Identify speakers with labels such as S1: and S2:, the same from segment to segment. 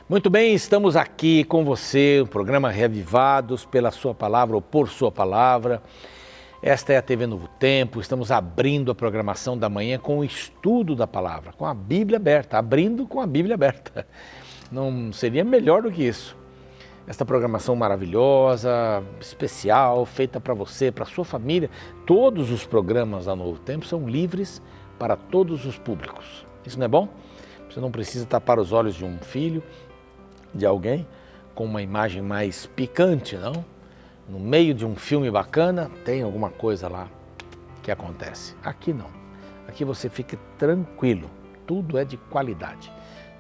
S1: Muito bem, estamos aqui com você, o programa Reavivados pela sua palavra ou por sua palavra. Esta é a TV Novo Tempo, estamos abrindo a programação da manhã com o estudo da palavra, com a Bíblia aberta, abrindo com a Bíblia aberta. Não seria melhor do que isso. Esta programação maravilhosa, especial, feita para você, para a sua família. Todos os programas da Novo Tempo são livres para todos os públicos. Isso não é bom? Você não precisa tapar os olhos de um filho, de alguém, com uma imagem mais picante, não? No meio de um filme bacana, tem alguma coisa lá que acontece. Aqui não. Aqui você fica tranquilo. Tudo é de qualidade.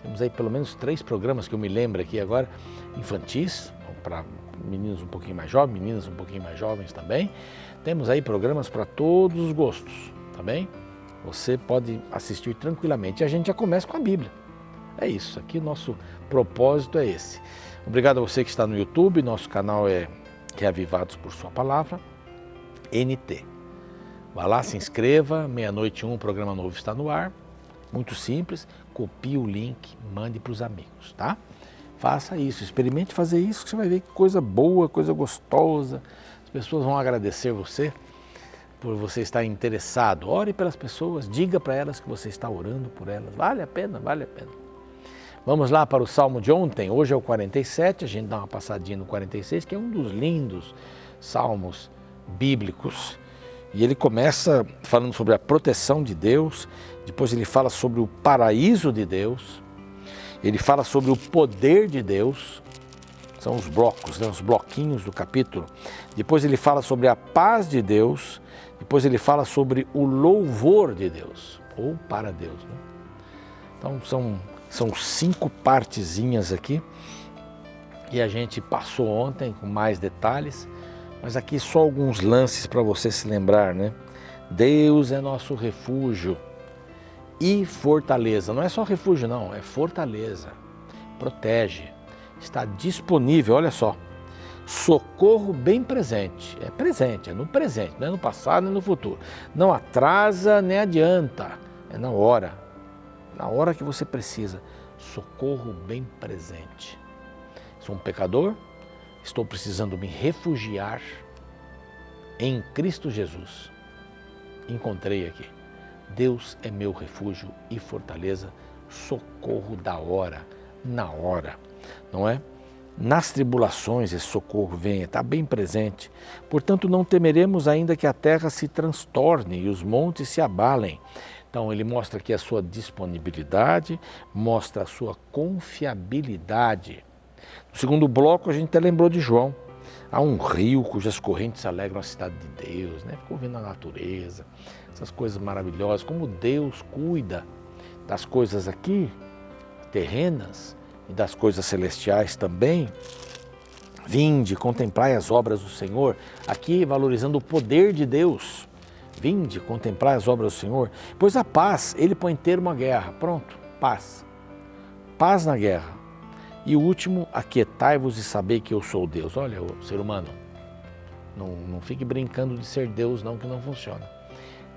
S1: Temos aí pelo menos 3 programas que eu me lembro aqui agora, infantis, para meninos um pouquinho mais jovens, meninas um pouquinho mais jovens também. Temos aí programas para todos os gostos, tá bem? Você pode assistir tranquilamente. E a gente já começa com a Bíblia. É isso, aqui o nosso propósito é esse. Obrigado a você que está no YouTube, nosso canal é Reavivados por Sua Palavra, NT. Vá lá, se inscreva, 12:01, o programa novo está no ar. Muito simples, copie o link, mande para os amigos, tá? Faça isso, experimente fazer isso que você vai ver que coisa boa, coisa gostosa. As pessoas vão agradecer você por você estar interessado. Ore pelas pessoas, diga para elas que você está orando por elas. Vale a pena, vale a pena. Vamos lá para o Salmo de ontem, hoje é o 47, a gente dá uma passadinha no 46, que é um dos lindos salmos bíblicos. E ele começa falando sobre a proteção de Deus, depois ele fala sobre o paraíso de Deus, ele fala sobre o poder de Deus, são os blocos, né, os bloquinhos do capítulo. Depois ele fala sobre a paz de Deus, depois ele fala sobre o louvor de Deus, ou para Deus, né? Então são 5 partezinhas aqui e a gente passou ontem com mais detalhes, mas aqui só alguns lances para você se lembrar, né? Deus é nosso refúgio e fortaleza. Não é só refúgio não, é fortaleza. Protege, está disponível, olha só. Socorro bem presente, é no presente, não é no passado nem no futuro. Não atrasa nem adianta, é na hora que você precisa. Socorro bem presente. Sou um pecador, estou precisando me refugiar em Cristo Jesus. Encontrei aqui. Deus é meu refúgio e fortaleza, socorro da hora, na hora, não é? Nas tribulações esse socorro vem, está bem presente. Portanto, não temeremos ainda que a terra se transtorne e os montes se abalem. Então, ele mostra aqui a sua disponibilidade, mostra a sua confiabilidade. No segundo bloco, a gente até lembrou de João. Há um rio cujas correntes alegram a cidade de Deus, né? Ficou vendo a natureza, essas coisas maravilhosas, como Deus cuida das coisas aqui, terrenas, e das coisas celestiais também. Vinde, contemplai as obras do Senhor, aqui valorizando o poder de Deus. Vinde, contemplai as obras do Senhor, pois a paz, ele põe termo à guerra. Pronto, paz. Paz na guerra. E o último, aquietai-vos e sabei que eu sou Deus. Olha, o ser humano, não fique brincando de ser Deus não, que não funciona.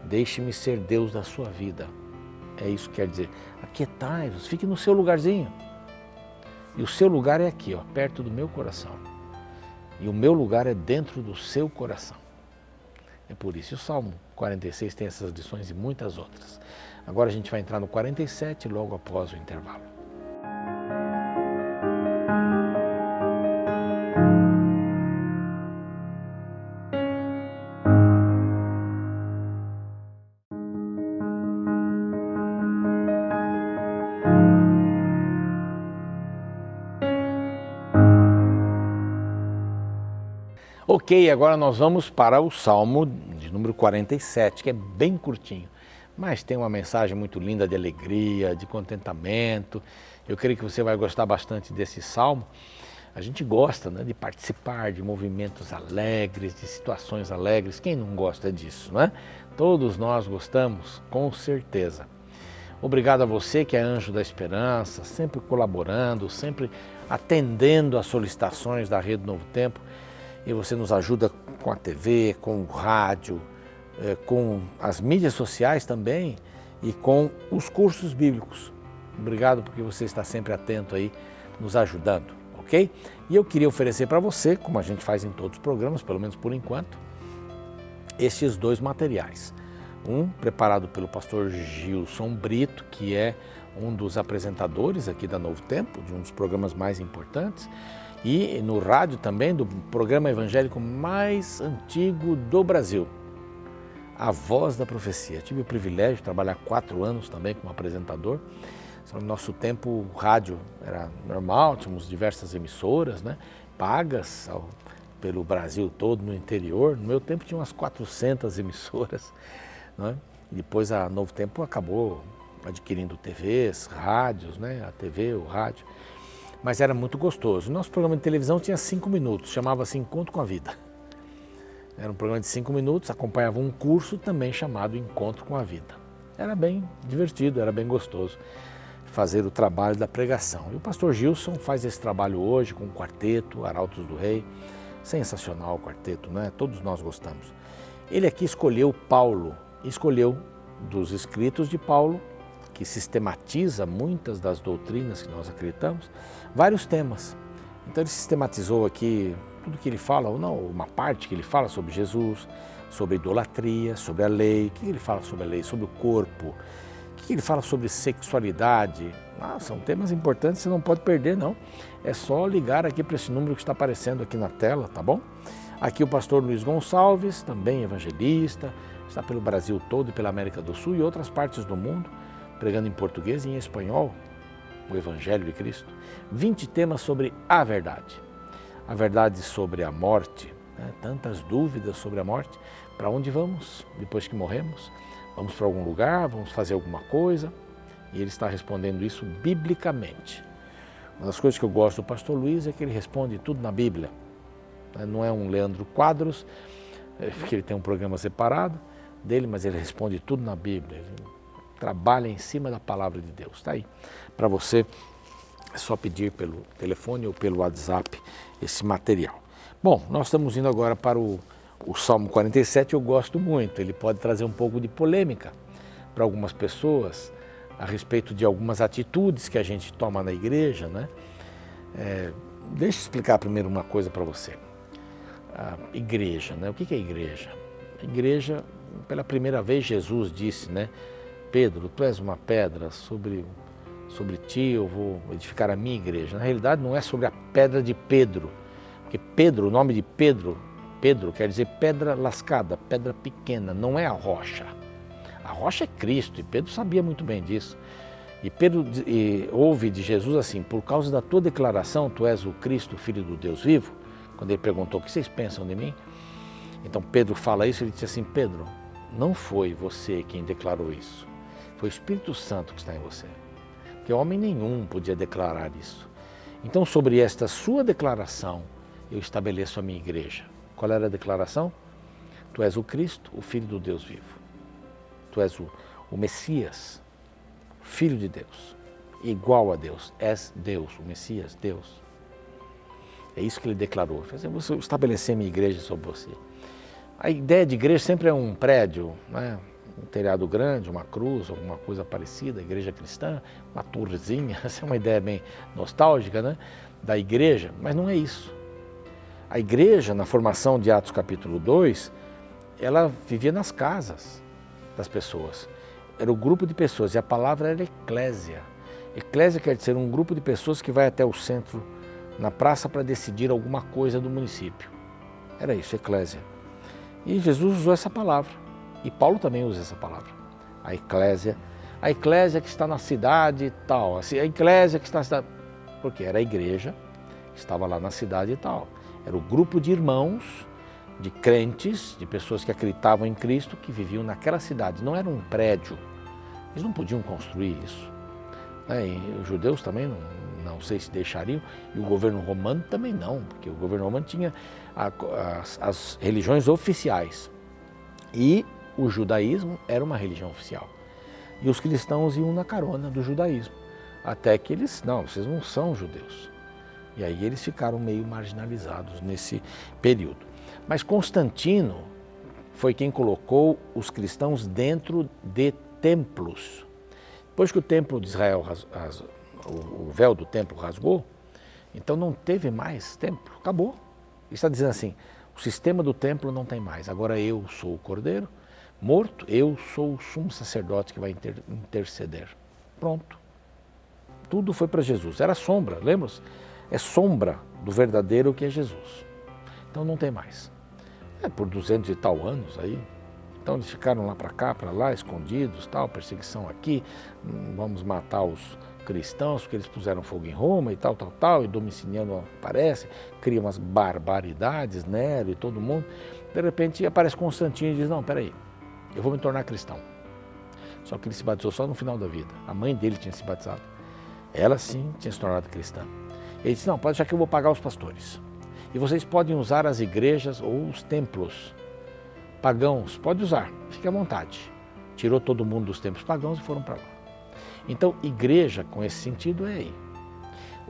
S1: Deixe-me ser Deus da sua vida. É isso que quer dizer. Aquietai-vos, fique no seu lugarzinho. E o seu lugar é aqui, ó, perto do meu coração. E o meu lugar é dentro do seu coração. É por isso. E o Salmo 46 tem essas lições e muitas outras. Agora a gente vai entrar no 47 logo após o intervalo. Ok, agora nós vamos para o Salmo de número 47, que é bem curtinho, mas tem uma mensagem muito linda de alegria, de contentamento. Eu creio que você vai gostar bastante desse Salmo. A gente gosta, né, de participar de movimentos alegres, de situações alegres. Quem não gosta disso, né? Todos nós gostamos, com certeza. Obrigado a você que é anjo da esperança, sempre colaborando, sempre atendendo às solicitações da Rede Novo Tempo. E você nos ajuda com a TV, com o rádio, com as mídias sociais também e com os cursos bíblicos. Obrigado porque você está sempre atento aí nos ajudando, ok? E eu queria oferecer para você, como a gente faz em todos os programas, pelo menos por enquanto, estes 2 materiais. Um preparado pelo pastor Gilson Brito, que é um dos apresentadores aqui da Novo Tempo, de um dos programas mais importantes, e no rádio também, do programa evangélico mais antigo do Brasil, A Voz da Profecia. Tive o privilégio de trabalhar 4 anos também como apresentador. No nosso tempo, o rádio era normal, tínhamos diversas emissoras, né, pagas pelo Brasil todo, no interior. No meu tempo tinha umas 400 emissoras, né? Depois a Novo Tempo acabou adquirindo TVs, rádios, né, a TV, o rádio. Mas era muito gostoso. O nosso programa de televisão tinha 5 minutos, chamava-se Encontro com a Vida. Era um programa de 5 minutos, acompanhava um curso também chamado Encontro com a Vida. Era bem divertido, era bem gostoso fazer o trabalho da pregação. E o pastor Gilson faz esse trabalho hoje com o quarteto, Arautos do Rei. Sensacional o quarteto, né? Todos nós gostamos. Ele aqui escolheu Paulo, escolheu dos escritos de Paulo, que sistematiza muitas das doutrinas que nós acreditamos, vários temas. Então ele sistematizou aqui tudo que ele fala, ou não, uma parte que ele fala sobre Jesus, sobre idolatria, sobre a lei. O que ele fala sobre a lei? Sobre o corpo. O que ele fala sobre sexualidade? São temas importantes, você não pode perder, não. É só ligar aqui para esse número que está aparecendo aqui na tela, tá bom? Aqui o pastor Luiz Gonçalves, também evangelista, está pelo Brasil todo e pela América do Sul e outras partes do mundo, pregando em português e em espanhol o Evangelho de Cristo. 20 temas sobre a verdade sobre a morte, né? Tantas dúvidas sobre a morte. Para onde vamos depois que morremos? Vamos para algum lugar? Vamos fazer alguma coisa? E ele está respondendo isso biblicamente. Uma das coisas que eu gosto do pastor Luiz é que ele responde tudo na Bíblia. Não é um Leandro Quadros, porque ele tem um programa separado dele, mas ele responde tudo na Bíblia. Ele trabalha em cima da palavra de Deus. Está aí. Para você, é só pedir pelo telefone ou pelo WhatsApp esse material. Bom, nós estamos indo agora para o Salmo 47, eu gosto muito. Ele pode trazer um pouco de polêmica para algumas pessoas a respeito de algumas atitudes que a gente toma na igreja, né? Deixa eu explicar primeiro uma coisa para você. A igreja, né? O que é igreja? A igreja, pela primeira vez, Jesus disse, né? Pedro, tu és uma pedra, sobre ti eu vou edificar a minha igreja. Na realidade, não é sobre a pedra de Pedro, porque Pedro, o nome de Pedro quer dizer pedra lascada, pedra pequena, não é a rocha. A rocha é Cristo, e Pedro sabia muito bem disso. E Pedro ouve de Jesus assim: por causa da tua declaração, tu és o Cristo, filho do Deus vivo. Quando ele perguntou: o que vocês pensam de mim? Então Pedro fala isso, ele disse assim: Pedro, não foi você quem declarou isso, foi o Espírito Santo que está em você. Porque homem nenhum podia declarar isso. Então, sobre esta sua declaração, eu estabeleço a minha igreja. Qual era a declaração? Tu és o Cristo, o Filho do Deus vivo. Tu és o Messias, Filho de Deus, igual a Deus. És Deus, o Messias, Deus. É isso que ele declarou. Eu vou estabelecer a minha igreja sobre você. A ideia de igreja sempre é um prédio, né? Um telhado grande, uma cruz, alguma coisa parecida, igreja cristã, uma torrezinha. Essa é uma ideia bem nostálgica, né? Da igreja, mas não é isso. A igreja, na formação de Atos capítulo 2, ela vivia nas casas das pessoas. Era o grupo de pessoas e a palavra era eclésia. Eclésia quer dizer um grupo de pessoas que vai até o centro, na praça, para decidir alguma coisa do município. Era isso, eclésia. E Jesus usou essa palavra. E Paulo também usa essa palavra. A eclésia que está na cidade e tal. A eclésia que está na cidade. Porque era a igreja que estava lá na cidade e tal. Era o grupo de irmãos, de crentes, de pessoas que acreditavam em Cristo, que viviam naquela cidade. Não era um prédio. Eles não podiam construir isso. E os judeus também não sei se deixariam. E o governo romano também não, porque o governo romano tinha as religiões oficiais. E o judaísmo era uma religião oficial. E os cristãos iam na carona do judaísmo. Até que eles, não, vocês não são judeus. E aí eles ficaram meio marginalizados nesse período. Mas Constantino foi quem colocou os cristãos dentro de templos. Depois que o templo de Israel, o véu do templo rasgou, Então não teve mais templo, acabou. Ele está dizendo assim, o sistema do templo não tem mais, agora eu sou o Cordeiro morto, eu sou o sumo sacerdote que vai interceder. Pronto. Tudo foi para Jesus. Era sombra, lembra-se? É sombra do verdadeiro que é Jesus. Então não tem mais. Por 200 e tal anos aí. Então eles ficaram lá para cá, para lá, escondidos, tal, perseguição aqui. Vamos matar os cristãos porque eles puseram fogo em Roma e tal, e Domiciano aparece, cria umas barbaridades, Nero e todo mundo. De repente aparece Constantino e diz, não, peraí, eu vou me tornar cristão. Só que ele se batizou só no final da vida. A mãe dele tinha se batizado. Ela sim tinha se tornado cristã. Ele disse, não, pode deixar que eu vou pagar os pastores. E vocês podem usar as igrejas ou os templos pagãos, pode usar, fique à vontade. Tirou todo mundo dos templos pagãos e foram para lá. Então, igreja, com esse sentido, é aí.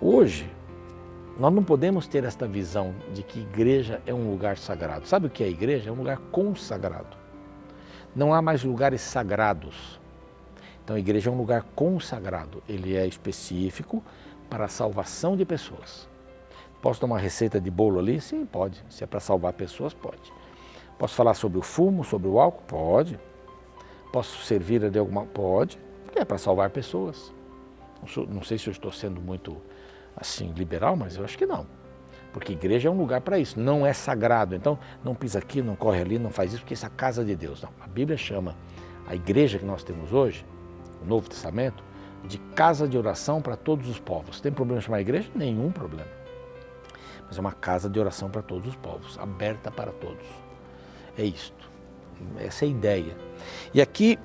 S1: Hoje, nós não podemos ter esta visão de que igreja é um lugar sagrado. Sabe o que é igreja? É um lugar consagrado. Não há mais lugares sagrados. Então, a igreja é um lugar consagrado. Ele é específico para a salvação de pessoas. Posso dar uma receita de bolo ali? Sim, pode. Se é para salvar pessoas, pode. Posso falar sobre o fumo, sobre o álcool? Pode. Posso servir de alguma? Pode. Porque é para salvar pessoas. Não sei se eu estou sendo muito assim liberal, mas eu acho que não. Porque igreja é um lugar para isso. Não é sagrado. Então, não pisa aqui, não corre ali, não faz isso, porque isso é a casa de Deus. Não. A Bíblia chama a igreja que nós temos hoje, o Novo Testamento, de casa de oração para todos os povos. Tem problema em chamar a igreja? Nenhum problema. Mas é uma casa de oração para todos os povos, aberta para todos. É isto. Essa é a ideia. E aqui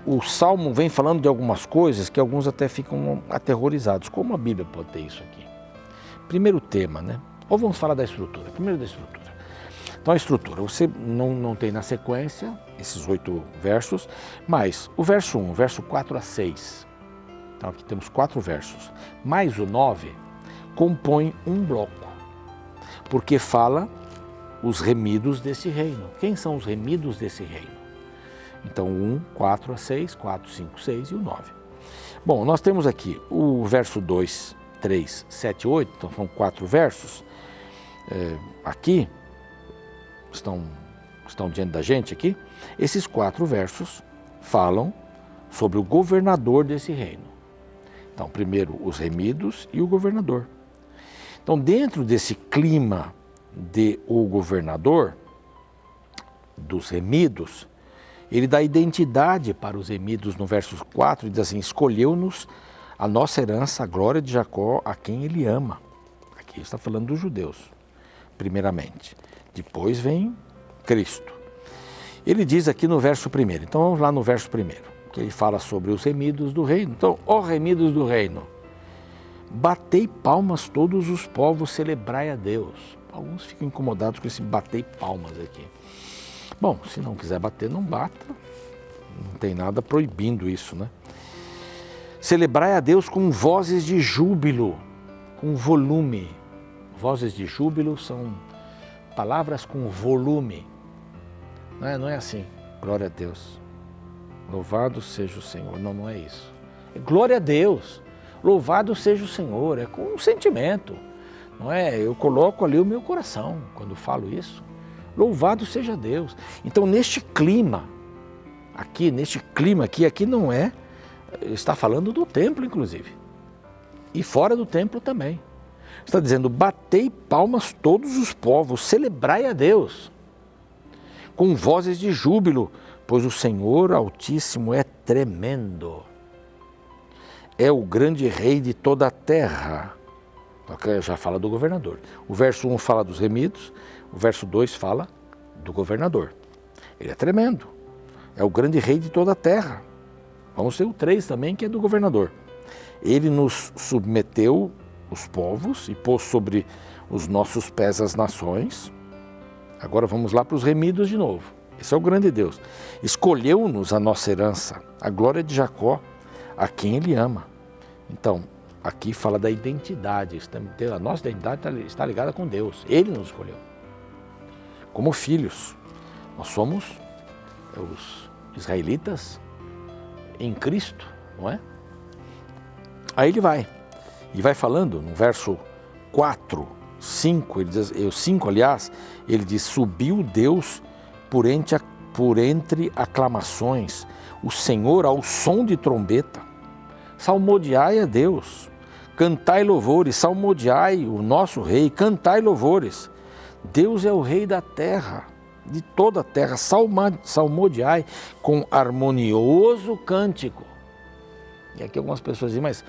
S1: o Salmo vem falando de algumas coisas que alguns até ficam aterrorizados. Como a Bíblia pode ter isso aqui? Primeiro tema, né? Ou vamos falar da estrutura. Primeiro da estrutura. Então a estrutura, você não tem na sequência esses 8 versos, mas o verso 1, verso 4 a 6. Então aqui temos 4 versos. Mais o 9 compõe um bloco. Porque fala os remidos desse reino. Quem são os remidos desse reino? Então, 1, 4 a 6, 4, 5, 6 e o 9. Bom, nós temos aqui o verso 2, 3, 7 e 8, então são 4 versos. Aqui, estão diante da gente aqui. Esses 4 versos falam sobre o governador desse reino. Então, primeiro os remidos e o governador. Então, dentro desse clima de o governador, dos remidos, ele dá identidade para os remidos no verso 4, e diz assim, escolheu-nos a nossa herança, a glória de Jacó, a quem ele ama. Aqui está falando dos judeus, primeiramente. Depois vem Cristo. Ele diz aqui no verso 1, então vamos lá no verso 1, que ele fala sobre os remidos do reino. Então, ó remidos do reino, batei palmas todos os povos, celebrai a Deus. Alguns ficam incomodados com esse batei palmas aqui. Bom, se não quiser bater, não bata. Não tem nada proibindo isso, né? Celebrai a Deus com vozes de júbilo, com volume. Vozes de júbilo são palavras com volume. Não é assim, glória a Deus. Louvado seja o Senhor. Não, não é isso. É glória a Deus. Louvado seja o Senhor. É com um sentimento. Não é? Eu coloco ali o meu coração quando falo isso. Louvado seja Deus. Então, neste clima aqui não é, está falando do templo, inclusive. E fora do templo também. Está dizendo, batei palmas todos os povos, celebrai a Deus, com vozes de júbilo, pois o Senhor Altíssimo é tremendo. É o grande rei de toda a terra. Já fala do governador. O verso 1 fala dos remidos, o verso 2 fala do governador. Ele é tremendo. É o grande rei de toda a terra. Vamos ter o 3 também, que é do governador. Ele nos submeteu os povos e pôs sobre os nossos pés as nações. Agora vamos lá para os remidos de novo. Esse é o grande Deus. Escolheu-nos a nossa herança, a glória de Jacó, a quem ele ama. Então, aqui fala da identidade. A nossa identidade está ligada com Deus. Ele nos escolheu. Como filhos. Nós somos os israelitas em Cristo, não é? Aí ele vai. E vai falando no verso 4, 5, ele diz, 5, aliás, ele diz, subiu Deus por entre aclamações, o Senhor ao som de trombeta. Salmodiai a Deus, cantai louvores, salmodiai o nosso rei, cantai louvores. Deus é o rei da terra, de toda a terra, salmodiai com harmonioso cântico. E aqui algumas pessoas dizem, mas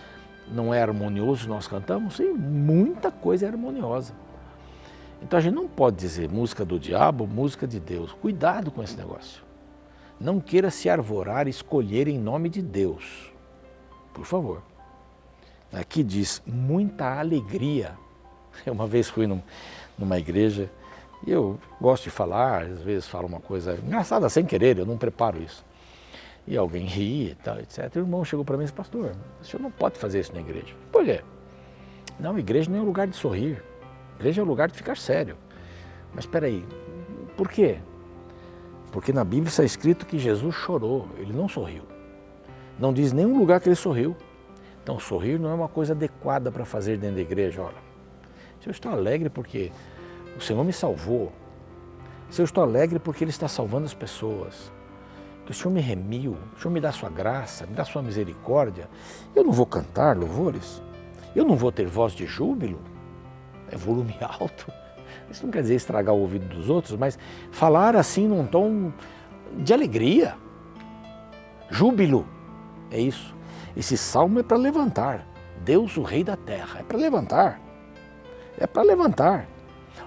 S1: não é harmonioso nós cantamos? Sim, muita coisa é harmoniosa. Então a gente não pode dizer música do diabo, música de Deus. Cuidado com esse negócio. Não queira se arvorar e escolher em nome de Deus. Por favor. Aqui diz muita alegria. Eu uma vez fui numa igreja e eu gosto de falar, às vezes falo uma coisa engraçada sem querer, eu não preparo isso. E alguém ri e tal, etc. E o irmão chegou para mim e disse, pastor, o senhor não pode fazer isso na igreja. Por quê? Não, igreja não é um lugar de sorrir. Igreja é um lugar de ficar sério. Mas espera aí, por quê? Porque na Bíblia está escrito que Jesus chorou, ele não sorriu. Não diz nenhum lugar que ele sorriu. Então sorrir não é uma coisa adequada para fazer dentro da igreja. Olha, se eu estou alegre porque o Senhor me salvou, se eu estou alegre porque Ele está salvando as pessoas, que o Senhor me remiu, o Senhor me dá a sua graça, me dá a sua misericórdia, eu não vou cantar louvores, eu não vou ter voz de júbilo, é volume alto. Isso não quer dizer estragar o ouvido dos outros, mas falar assim num tom de alegria, júbilo, é isso. Esse salmo é para levantar, Deus o rei da terra, é para levantar, é para levantar.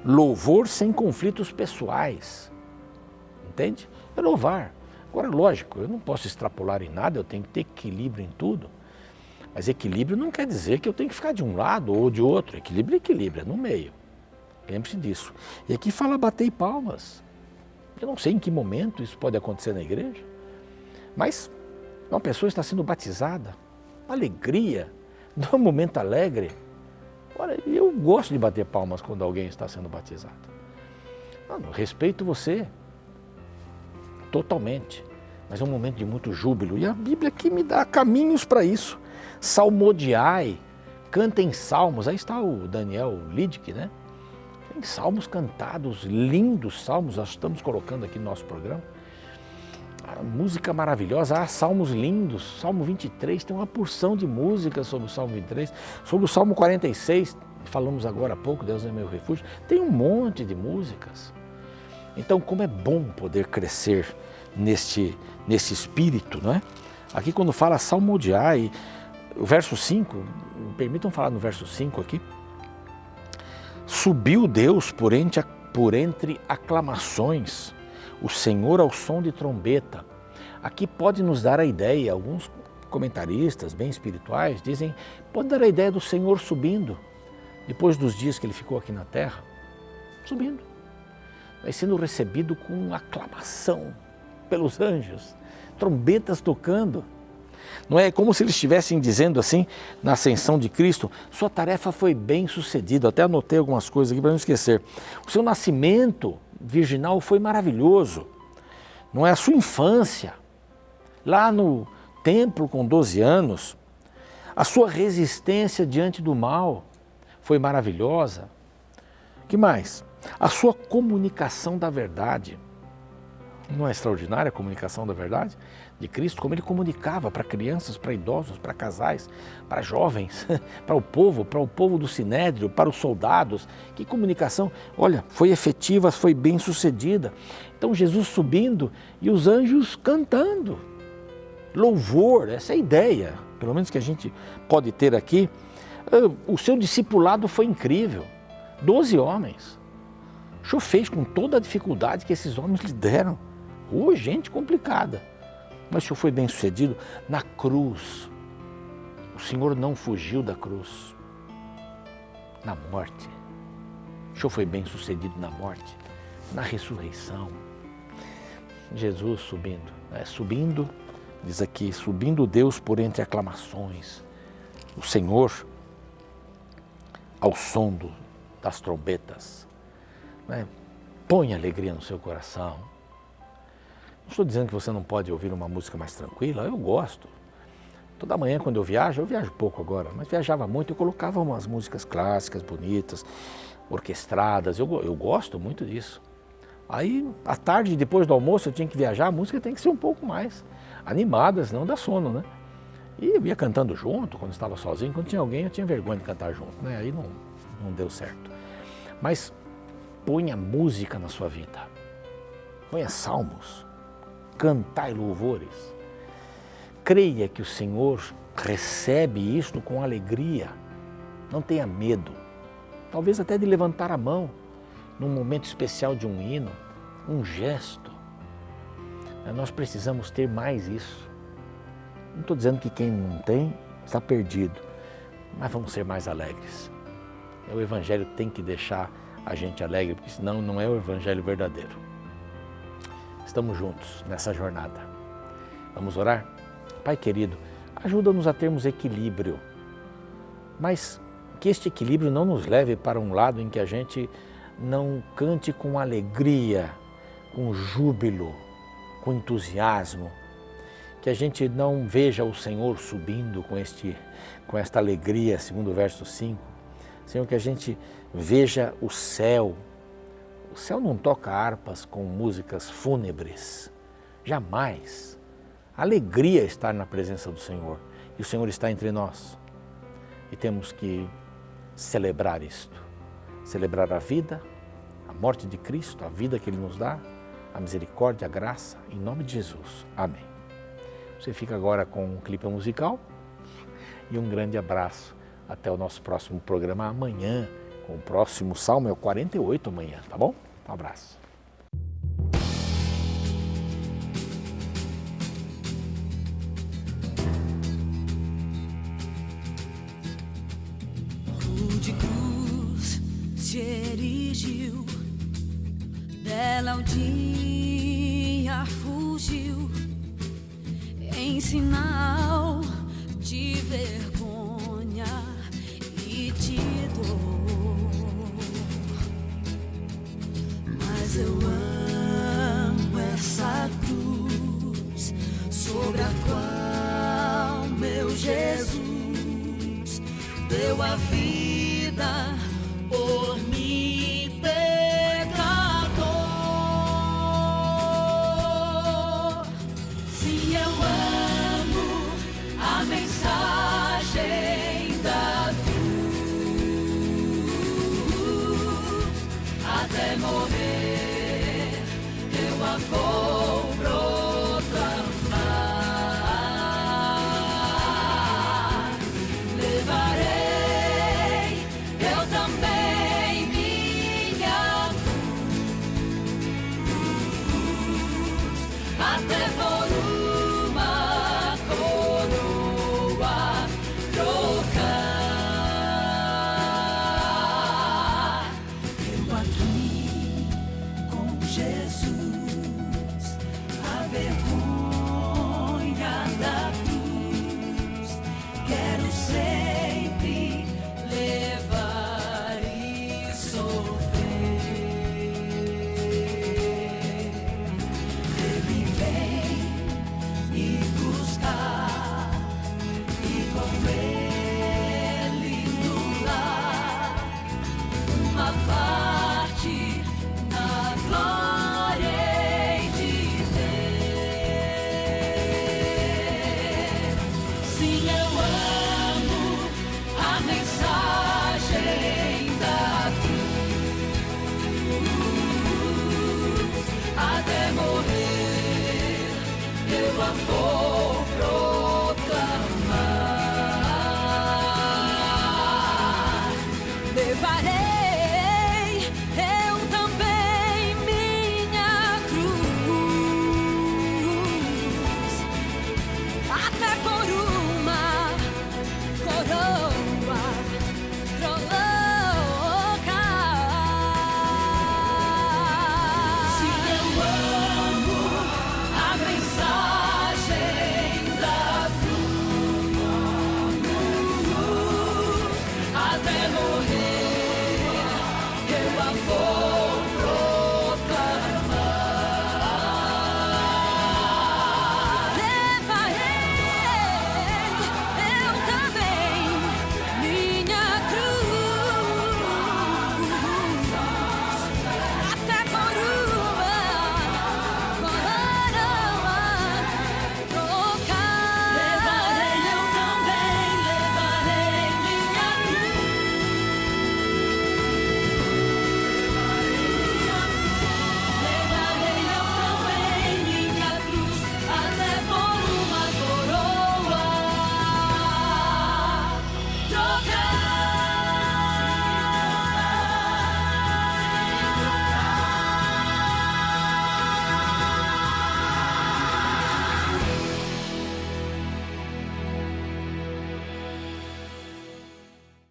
S1: Louvor sem conflitos pessoais, entende? É louvar. Agora, lógico, eu não posso extrapolar em nada, eu tenho que ter equilíbrio em tudo. Mas equilíbrio não quer dizer que eu tenho que ficar de um lado ou de outro. Equilíbrio é equilíbrio, é no meio. Lembre-se disso. E aqui fala bater palmas. Eu não sei em que momento isso pode acontecer na igreja, mas uma pessoa está sendo batizada, alegria, num momento alegre. Olha, eu gosto de bater palmas quando alguém está sendo batizado. Não, respeito você totalmente, mas é um momento de muito júbilo. E a Bíblia aqui me dá caminhos para isso. Salmodiai, cantem salmos. Aí está o Daniel Lidick, né? Tem salmos cantados, lindos salmos, nós estamos colocando aqui no nosso programa. Música maravilhosa, salmos lindos, Salmo 23, tem uma porção de música sobre o Salmo 23, sobre o Salmo 46, falamos agora há pouco, Deus é meu refúgio, tem um monte de músicas. Então, como é bom poder crescer nesse espírito, não é? Aqui quando fala salmodiai, o verso 5, me permitam falar no verso 5 aqui, subiu Deus por entre aclamações, o Senhor ao som de trombeta. Aqui pode nos dar a ideia, alguns comentaristas bem espirituais dizem, pode dar a ideia do Senhor subindo, depois dos dias que Ele ficou aqui na terra, subindo, vai sendo recebido com aclamação pelos anjos, trombetas tocando. Não é como se eles estivessem dizendo assim, na ascensão de Cristo, sua tarefa foi bem sucedida, até anotei algumas coisas aqui para não esquecer. O seu nascimento virginal foi maravilhoso, não é? A sua infância, lá no templo com 12 anos, a sua resistência diante do mal foi maravilhosa. O que mais? A sua comunicação da verdade. Não é extraordinária a comunicação da verdade de Cristo? Como Ele comunicava para crianças, para idosos, para casais, para jovens, para o povo do Sinédrio, para os soldados. Que comunicação, olha, foi efetiva, foi bem sucedida. Então Jesus subindo e os anjos cantando. Louvor, essa é a ideia, pelo menos que a gente pode ter aqui. O seu discipulado foi incrível, 12 homens. O Senhor fez com toda a dificuldade que esses homens lhe deram. Gente complicada, mas o Senhor foi bem sucedido na cruz. O Senhor não fugiu da cruz, na morte. O Senhor foi bem sucedido na morte, na ressurreição. Jesus subindo, subindo, diz aqui, subindo Deus por entre aclamações. O Senhor ao som das trombetas. Põe alegria no seu coração. Não estou dizendo que você não pode ouvir uma música mais tranquila, eu gosto. Toda manhã quando eu viajo pouco agora, mas viajava muito, eu colocava umas músicas clássicas, bonitas, orquestradas, eu gosto muito disso. Aí, à tarde, depois do almoço, eu tinha que viajar, a música tem que ser um pouco mais animada, senão dá sono, né? E eu ia cantando junto, quando estava sozinho, quando tinha alguém eu tinha vergonha de cantar junto, né? Aí não deu certo. Mas ponha música na sua vida, ponha salmos, cantai louvores. Creia que o Senhor recebe isto com alegria, não tenha medo, talvez até de levantar a mão num momento especial de um hino, um gesto. Nós precisamos ter mais isso. Não estou dizendo que quem não tem está perdido, mas vamos ser mais alegres. O Evangelho tem que deixar a gente alegre, porque senão não é o Evangelho verdadeiro. Estamos juntos nessa jornada. Vamos orar? Pai querido, ajuda-nos a termos equilíbrio, mas que este equilíbrio não nos leve para um lado em que a gente não cante com alegria, com júbilo, com entusiasmo, que a gente não veja o Senhor subindo com esta alegria, segundo o verso 5. Senhor, que a gente veja o céu. O céu não toca harpas com músicas fúnebres, jamais. A alegria é estar na presença do Senhor, e o Senhor está entre nós. E temos que celebrar isto, celebrar a vida, a morte de Cristo, a vida que Ele nos dá, a misericórdia, a graça, em nome de Jesus. Amém. Você fica agora com um clipe musical e um grande abraço. Até o nosso próximo programa amanhã, com o próximo Salmo, é o 48 amanhã, tá bom? Um abraço.
S2: De cruz se erigiu, dela o dia fugiu, em sinal de vergonha e de dor. Mas eu amo essa cruz, sobre a qual meu Jesus deu a vida por mim, pecador. Sim, eu amo a mensagem da cruz, até morrer eu a vou proclamar. Levarei eu também minha cruz, até por uma coroa trocar. Eu aqui com Jesus, a vergonha da cruz, quero sempre levar e sofrer. Ele vem me buscar e com ele no lar uma parte na glória hei de ter. Sim, eu amo a mensagem da cruz, até morrer eu a vou proclamar. Levarei eu também minha cruz, até por uma coroa trocar. Sim, eu amo a mensagem da cruz, até morrer eu a vou